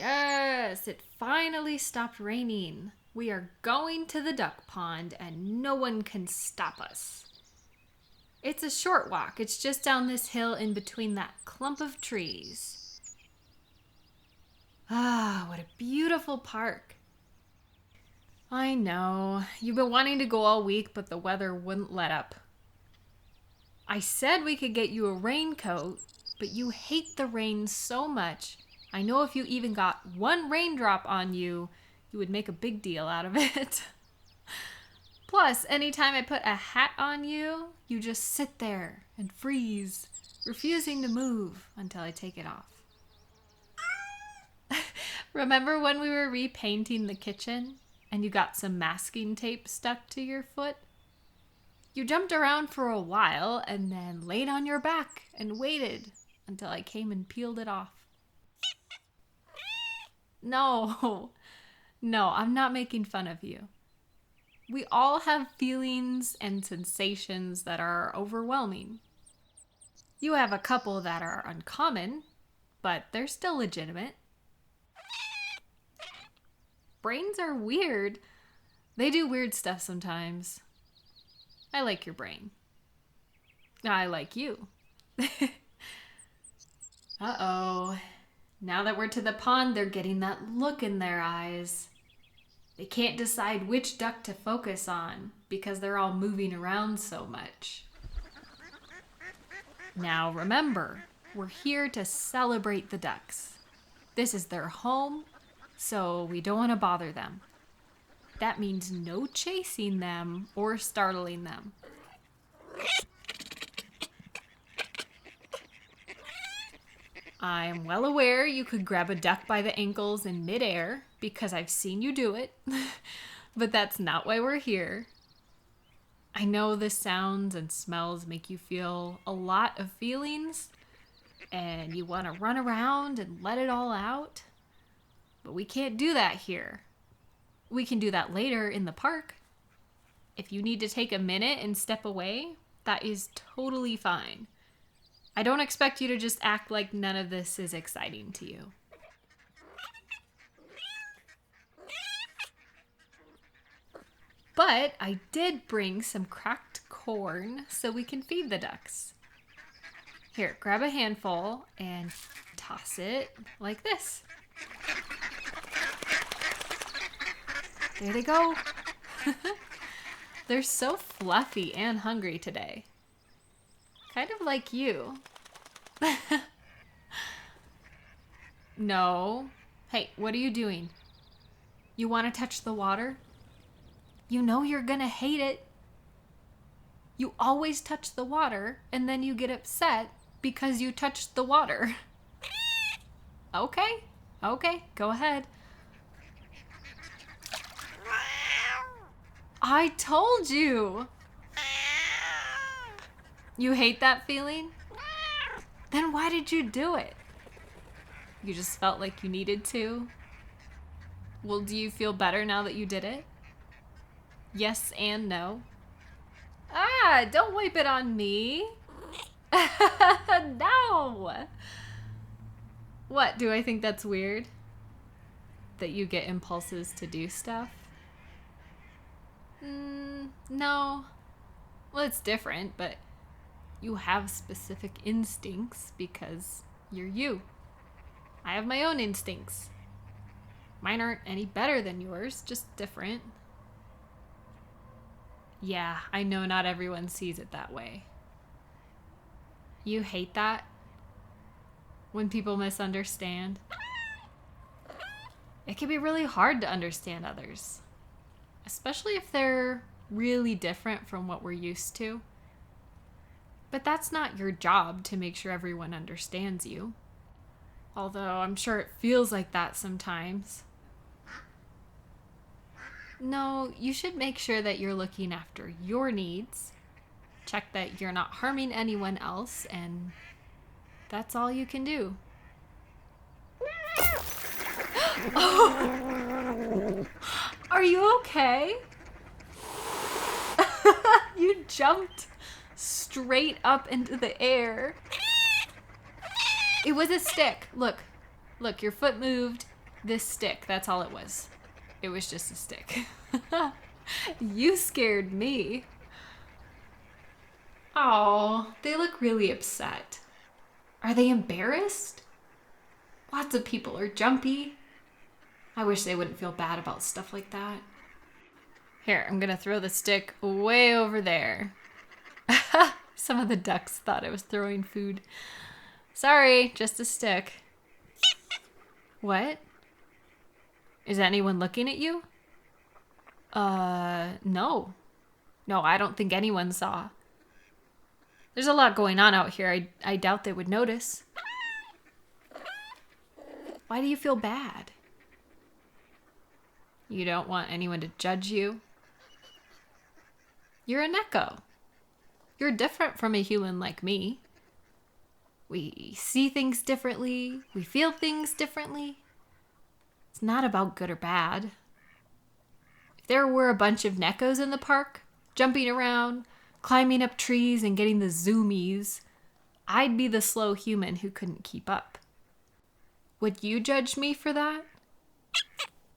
Yes, it finally stopped raining. We are going to the duck pond and no one can stop us. It's a short walk. It's just down this hill in between that clump of trees. Ah, what a beautiful park. I know. You've been wanting to go all week, but the weather wouldn't let up. I said we could get you a raincoat, but you hate the rain so much. I know if you even got one raindrop on you, you would make a big deal out of it. Plus, anytime I put a hat on you, you just sit there and freeze, refusing to move until I take it off. Remember when we were repainting the kitchen and you got some masking tape stuck to your foot? You jumped around for a while and then laid on your back and waited until I came and peeled it off. No, I'm not making fun of you. We all have feelings and sensations that are overwhelming. You have a couple that are uncommon, but they're still legitimate. Brains are weird. They do weird stuff sometimes. I like your brain. I like you. Uh-oh. Now that we're to the pond, they're getting that look in their eyes. They can't decide which duck to focus on because they're all moving around so much. Now remember, we're here to celebrate the ducks. This is their home, so we don't want to bother them. That means no chasing them or startling them. I'm well aware you could grab a duck by the ankles in midair because I've seen you do it, but that's not why we're here. I know the sounds and smells make you feel a lot of feelings and you want to run around and let it all out, but we can't do that here. We can do that later in the park. If you need to take a minute and step away, that is totally fine. I don't expect you to just act like none of this is exciting to you. But I did bring some cracked corn so we can feed the ducks. Here, grab a handful and toss it like this. There they go. They're so fluffy and hungry today. Kind of like you. No. Hey, what are you doing? You want to touch the water? You know you're gonna hate it. You always touch the water and then you get upset because you touched the water. Okay, go ahead. I told you. You hate that feeling? Then why did you do it? You just felt like you needed to? Well, do you feel better now that you did it? Yes and no? Ah, don't wipe it on me. No. What, do I think that's weird? That you get impulses to do stuff? No. Well, it's different, but you have specific instincts because you're you. I have my own instincts. Mine aren't any better than yours, just different. Yeah, I know not everyone sees it that way. You hate that? When people misunderstand? It can be really hard to understand others, especially if they're really different from what we're used to. But that's not your job to make sure everyone understands you. Although I'm sure it feels like that sometimes. No, you should make sure that you're looking after your needs. Check that you're not harming anyone else, and that's all you can do. Oh. Are you okay? You jumped straight up into the air. It was a stick. Look, your foot moved. This stick, that's all it was. It was just a stick. You scared me. Oh, they look really upset. Are they embarrassed? Lots of people are jumpy. I wish they wouldn't feel bad about stuff like that. Here, I'm gonna throw the stick way over there. Some of the ducks thought I was throwing food. Sorry, just a stick. What? Is anyone looking at you? No. No, I don't think anyone saw. There's a lot going on out here. I doubt they would notice. Why do you feel bad? You don't want anyone to judge you? You're a Neko. You're different from a human like me. We see things differently. We feel things differently. It's not about good or bad. If there were a bunch of Nekos in the park, jumping around, climbing up trees and getting the zoomies, I'd be the slow human who couldn't keep up. Would you judge me for that?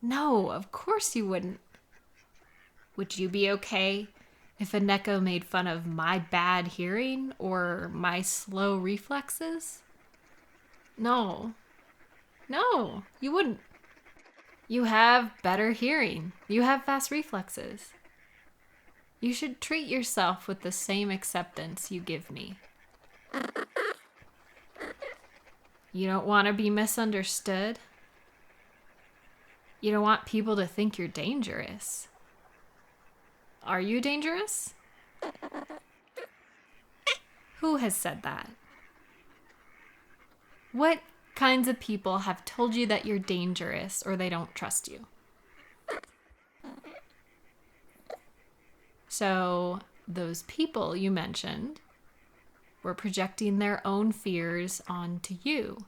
No, of course you wouldn't. Would you be okay if a Neko made fun of my bad hearing or my slow reflexes? No. No, you wouldn't. You have better hearing. You have fast reflexes. You should treat yourself with the same acceptance you give me. You don't want to be misunderstood. You don't want people to think you're dangerous. Are you dangerous? Who has said that? What kinds of people have told you that you're dangerous or they don't trust you? So, those people you mentioned were projecting their own fears onto you.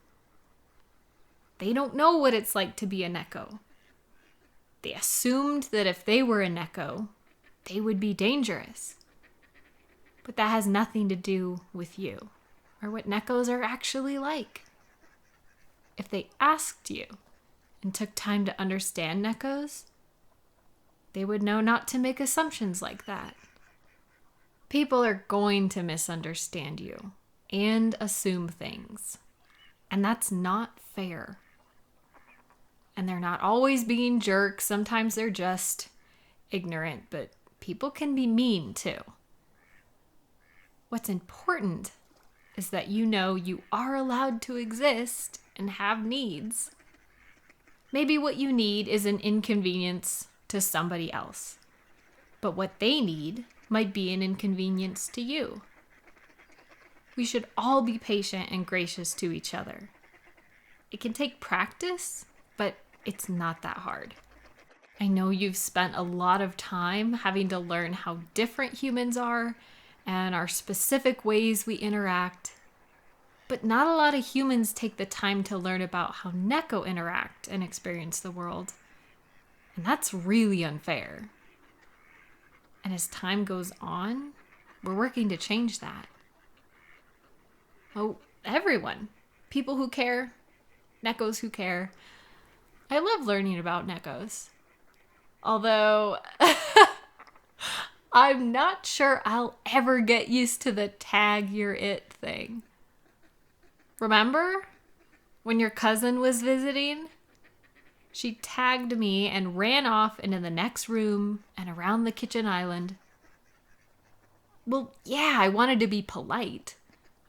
They don't know what it's like to be a Neko. They assumed that if they were a Neko, they would be dangerous. But that has nothing to do with you or what Nekos are actually like. If they asked you and took time to understand Nekos, they would know not to make assumptions like that. People are going to misunderstand you and assume things. And that's not fair. And they're not always being jerks. Sometimes they're just ignorant, but people can be mean too. What's important is that you know you are allowed to exist and have needs. Maybe what you need is an inconvenience to somebody else, but what they need might be an inconvenience to you. We should all be patient and gracious to each other. It can take practice, but it's not that hard. I know you've spent a lot of time having to learn how different humans are and our specific ways we interact, but not a lot of humans take the time to learn about how Neko interact and experience the world. And that's really unfair. And as time goes on, we're working to change that. Oh, everyone. People who care. Nekos who care. I love learning about Nekos. Although, I'm not sure I'll ever get used to the tag you're it thing. Remember when your cousin was visiting? She tagged me and ran off into the next room and around the kitchen island. Well, yeah, I wanted to be polite.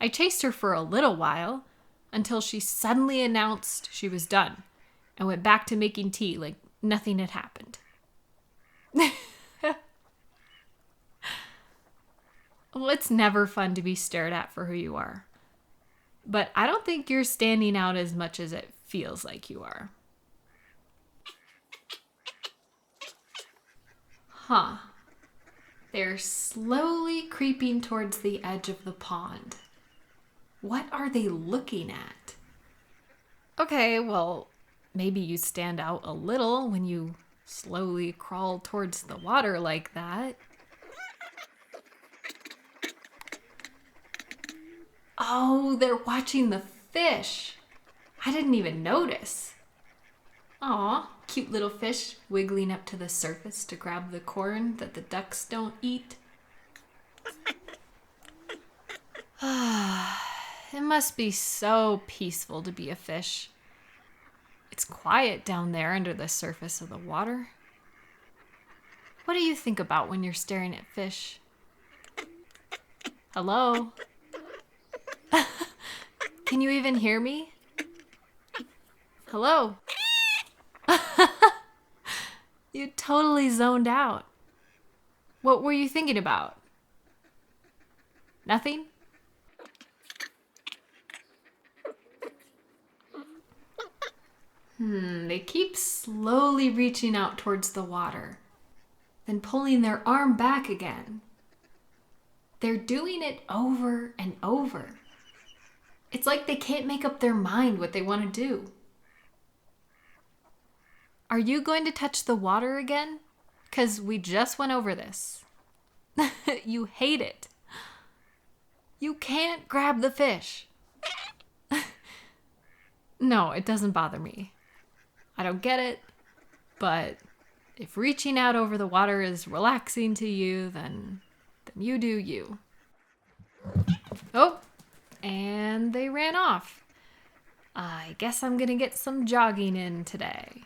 I chased her for a little while until she suddenly announced she was done and went back to making tea like nothing had happened. Well, it's never fun to be stared at for who you are. But I don't think you're standing out as much as it feels like you are. Huh. They're slowly creeping towards the edge of the pond. What are they looking at? Okay, well, maybe you stand out a little when you slowly crawl towards the water like that. Oh, they're watching the fish. I didn't even notice. Aw, cute little fish wiggling up to the surface to grab the corn that the ducks don't eat. It must be so peaceful to be a fish. It's quiet down there under the surface of the water. What do you think about when you're staring at fish? Hello? Can you even hear me? Hello? You totally zoned out. What were you thinking about? Nothing? They keep slowly reaching out towards the water, then pulling their arm back again. They're doing it over and over. It's like they can't make up their mind what they want to do. Are you going to touch the water again? 'Cause we just went over this. You hate it. You can't grab the fish. No, it doesn't bother me. I don't get it, but if reaching out over the water is relaxing to you, then you do you. Oh, and they ran off. I guess I'm gonna get some jogging in today.